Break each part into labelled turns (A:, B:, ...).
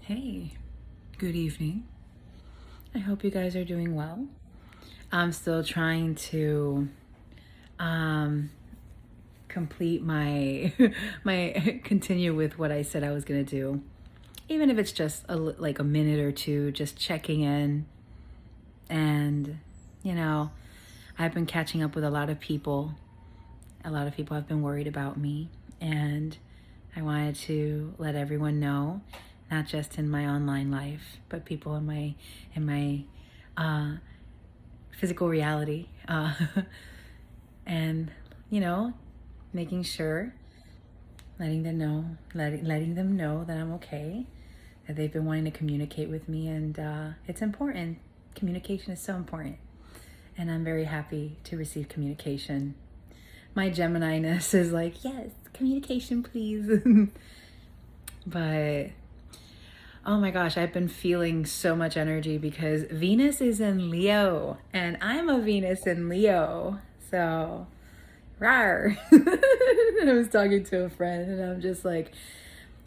A: Hey, good evening. I hope you guys are doing well. I'm still trying to complete my continue with what I said I was gonna do, even if it's just like a minute or two, just checking in. And you know, I've been catching up with a lot of people. A lot of people have been worried about me, and I wanted to let everyone know, not just in my online life, but people in my uh, physical reality, and making sure, letting them know that I'm okay, that they've been wanting to communicate with me, and it's important. Communication is so important, and I'm very happy to receive communication. My Gemini-ness is like, yes, communication, please. But oh my gosh, I've been feeling so much energy because Venus is in Leo and I'm a Venus in Leo. So, rawr. I was talking to a friend and I'm just like,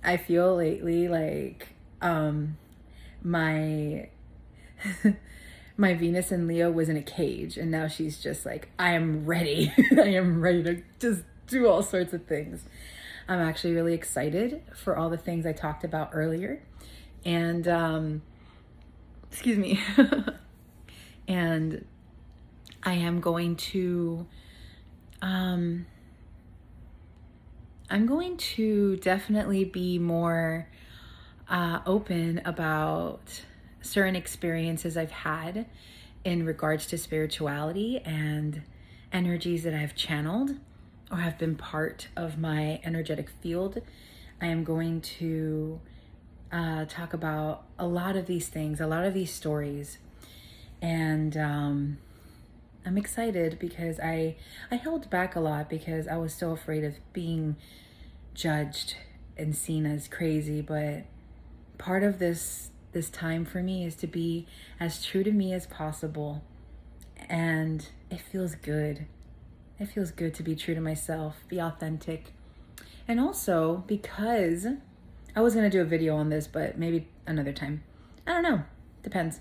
A: I feel lately like my my Venus in Leo was in a cage and now she's just like, I am ready. I am ready to just do all sorts of things. I'm actually really excited for all the things I talked about earlier. And excuse me. And I am going to I'm going to definitely be more open about certain experiences I've had in regards to spirituality and energies that I've channeled or have been part of my energetic field. I am going to talk about a lot of these things, a lot of these stories. And I'm excited because I held back a lot because I was so afraid of being judged and seen as crazy. But part of this time for me is to be as true to me as possible. And it feels good. It feels good to be true to myself, be authentic. And also because I was going to do a video on this, but maybe another time. I don't know. Depends.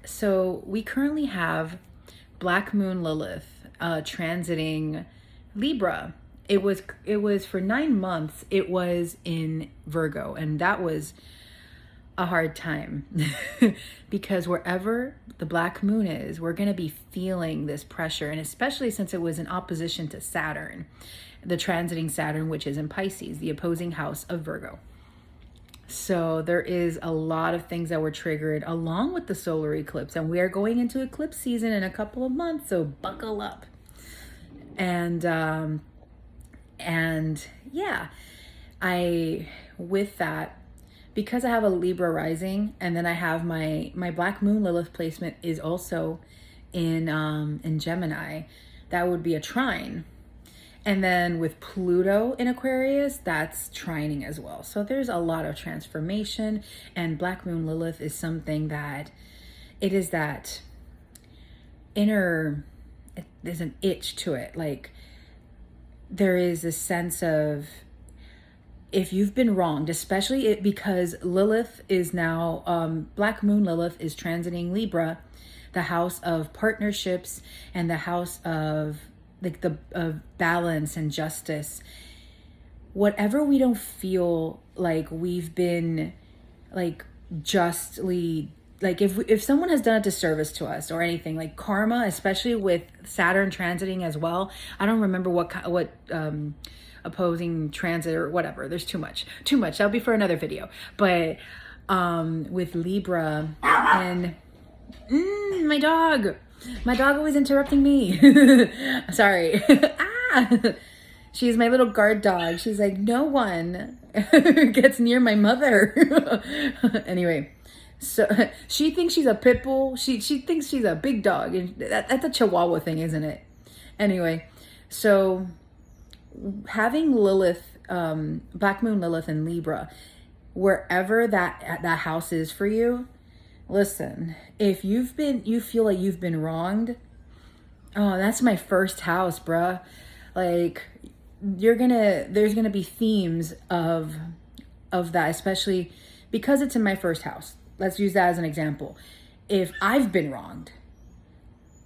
A: So we currently have Black Moon Lilith transiting Libra. It was for 9 months. It was in Virgo, and that was a hard time because wherever the Black Moon is, we're going to be feeling this pressure, and especially since it was in opposition to Saturn, the transiting Saturn, which is in Pisces, the opposing house of Virgo. So there is a lot of things that were triggered along with the solar eclipse, and we are going into eclipse season in a couple of months, so buckle up. And yeah, with that, because I have a Libra rising, and then I have my Black Moon Lilith placement is also in Gemini. That would be a trine. And then with Pluto in Aquarius, that's trining as well. So there's a lot of transformation, and Black Moon Lilith is something that it is that there's an itch to it. Like there is a sense of, if you've been wronged, especially because Lilith is now, Black Moon Lilith is transiting Libra, the house of partnerships and the house of like the balance and justice. Whatever we don't feel like we've been like justly, like if someone has done a disservice to us or anything, like karma, especially with Saturn transiting as well. I don't remember what opposing transit or whatever. There's too much. That'll be for another video. But with Libra and my dog always interrupting me. Sorry. She's my little guard dog. She's like, no one gets near my mother. Anyway, so she thinks she's a pit bull. She thinks she's a big dog. And that's a Chihuahua thing, isn't it? Anyway, so having Lilith, Black Moon Lilith in Libra, wherever that house is for you, listen, if you feel like you've been wronged, oh, that's my first house, bruh. Like, there's gonna be themes of of that, especially because it's in my first house. Let's use that as an example. If I've been wronged,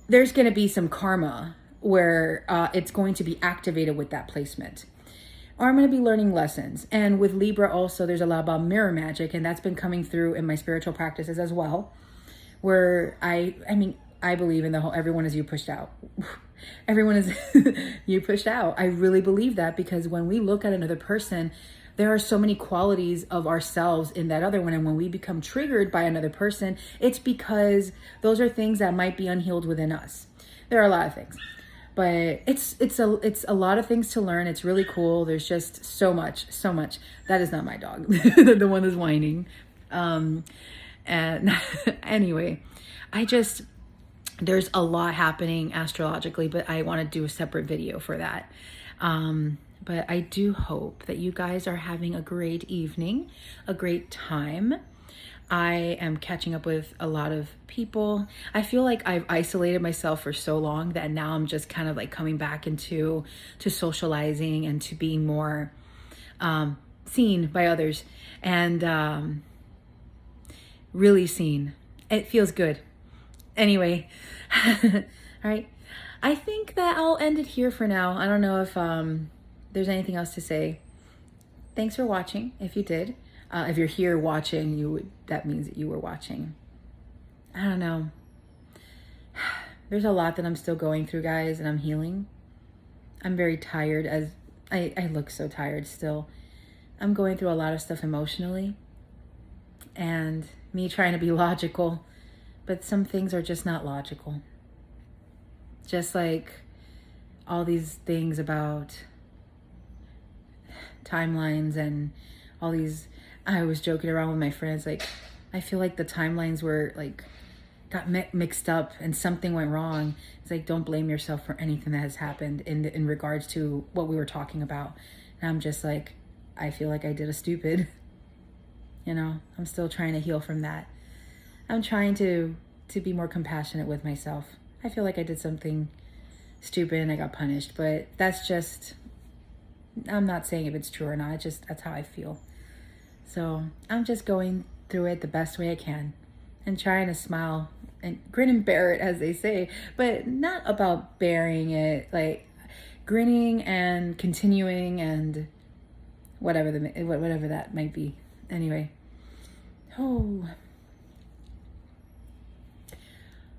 A: there's going to be some karma where it's going to be activated with that placement. Or I'm going to be learning lessons. And with Libra also, there's a lot about mirror magic, and that's been coming through in my spiritual practices as well, where I believe in the whole everyone is you pushed out. Everyone is you pushed out. I really believe that, because when we look at another person, there are so many qualities of ourselves in that other one. And when we become triggered by another person, it's because those are things that might be unhealed within us. There are a lot of things, but it's a lot of things to learn. It's really cool. There's just so much. That is not my dog, the one that's whining. And anyway, there's a lot happening astrologically, but I want to do a separate video for that. But I do hope that you guys are having a great evening, a great time. I am catching up with a lot of people. I feel like I've isolated myself for so long that now I'm just kind of like coming back to socializing and to being more seen by others, and really seen. It feels good. Anyway, all right. I think that I'll end it here for now. I don't know if there's anything else to say. Thanks for watching. If you did, if you're here watching, that means that you were watching. I don't know. There's a lot that I'm still going through, guys, and I'm healing. I'm very tired, as I look so tired still. I'm going through a lot of stuff emotionally, and me trying to be logical, but some things are just not logical. Just like all these things about timelines and all these, I was joking around with my friends, like, I feel like the timelines were like, got mixed up and something went wrong. It's like, don't blame yourself for anything that has happened in regards to what we were talking about. And I'm just like, I feel like I did a stupid, I'm still trying to heal from that. I'm trying to be more compassionate with myself. I feel like I did something stupid and I got punished, but that's just, I'm not saying if it's true or not. That's how I feel. So I'm just going through it the best way I can and trying to smile and grin and bear it, as they say, but not about bearing it, like grinning and continuing and whatever that might be. Anyway. Oh.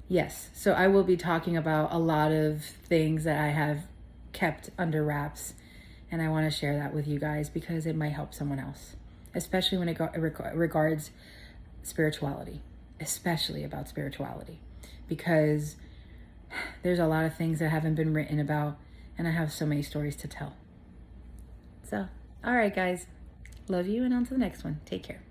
A: Yes, so I will be talking about a lot of things that I have kept under wraps, and I want to share that with you guys because it might help someone else, especially when it regards spirituality, especially about spirituality, because there's a lot of things that haven't been written about, and I have so many stories to tell. So, all right, guys, love you, and on to the next one. Take care.